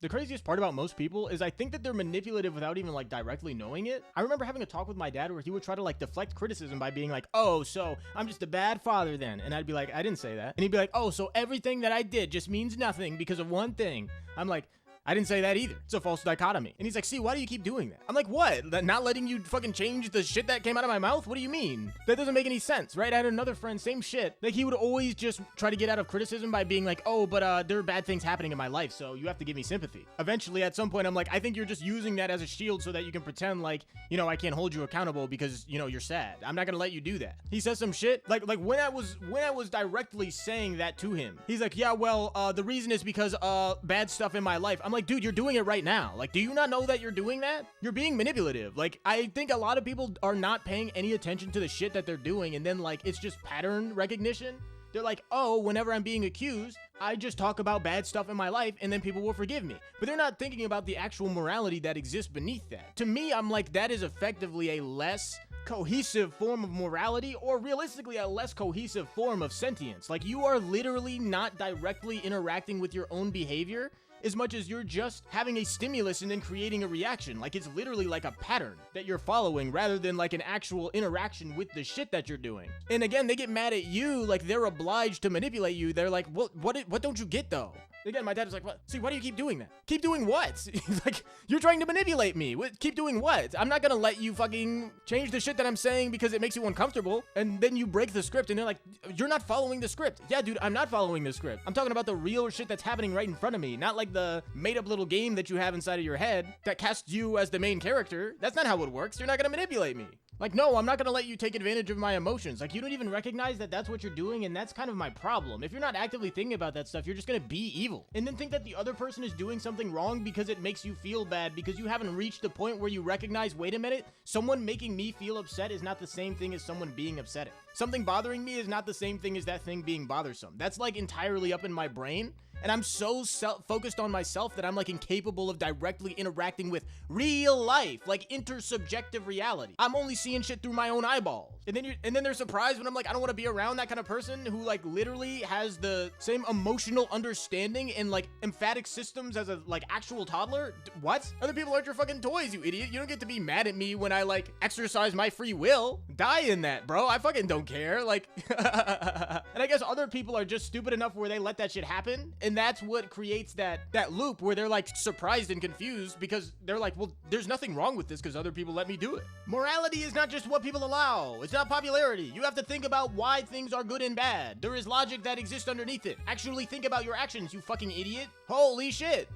The craziest part about most people is I think that they're manipulative without even like directly knowing it. I remember having a talk with my dad where he would try to like deflect criticism by being like, oh, so I'm just a bad father then. And I'd be like, I didn't say that. And he'd be like, oh, so everything that I did just means nothing because of one thing. I'm like, I didn't say that either. It's a false dichotomy. And he's like, see, why do you keep doing that? I'm like, what? Not letting you fucking change the shit that came out of my mouth? What do you mean? That doesn't make any sense, right? I had another friend, same shit. Like, he would always just try to get out of criticism by being like, oh, but there are bad things happening in my life, so you have to give me sympathy. Eventually, at some point, I'm like, I think you're just using that as a shield so that you can pretend like, you know, I can't hold you accountable because, you know, you're sad. I'm not gonna let you do that. He says some shit, like when I was directly saying that to him, he's like, yeah, well, the reason is because, bad stuff in my life. I'm like, dude, you're doing it right now. Like, do you not know that you're doing that? You're being manipulative. Like, I think a lot of people are not paying any attention to the shit that they're doing, and then like it's just pattern recognition. They're like, oh, whenever I'm being accused, I just talk about bad stuff in my life and then people will forgive me. But they're not thinking about the actual morality that exists beneath that. To me, I'm like, that is effectively a less cohesive form of morality, or realistically a less cohesive form of sentience. Like, you are literally not directly interacting with your own behavior as much as you're just having a stimulus and then creating a reaction. Like, it's literally like a pattern that you're following rather than like an actual interaction with the shit that you're doing. And again, they get mad at you like they're obliged to manipulate you. They're like, what don't you get though? Again, my dad was like, what? See, why do you keep doing that? Keep doing what? Like, you're trying to manipulate me. Keep doing what? I'm not gonna let you fucking change the shit that I'm saying because it makes you uncomfortable. And then you break the script and they're like, you're not following the script. Yeah, dude, I'm not following the script. I'm talking about the real shit that's happening right in front of me. Not like the made up little game that you have inside of your head that casts you as the main character. That's not how it works. You're not gonna manipulate me. Like, no, I'm not gonna let you take advantage of my emotions. Like, you don't even recognize that that's what you're doing, and that's kind of my problem. If you're not actively thinking about that stuff, you're just gonna be evil. And then think that the other person is doing something wrong because it makes you feel bad, because you haven't reached the point where you recognize, wait a minute, someone making me feel upset is not the same thing as someone being upset. Something bothering me is not the same thing as that thing being bothersome. That's like entirely up in my brain. And I'm so focused on myself that I'm like incapable of directly interacting with real life, like intersubjective reality. I'm only seeing shit through my own eyeballs. And then they're surprised when I'm like, I don't want to be around that kind of person who like literally has the same emotional understanding and like emphatic systems as a like actual toddler. What? Other people aren't your fucking toys, you idiot. You don't get to be mad at me when I like exercise my free will. Die in that, bro. I fucking don't care. Like, and I guess other people are just stupid enough where they let that shit happen. And that's what creates that loop where they're like surprised and confused because they're like, well, there's nothing wrong with this because other people let me do it. Morality is not just what people allow. It's not popularity. You have to think about why things are good and bad. There is logic that exists underneath it. Actually think about your actions, you fucking idiot. Holy shit.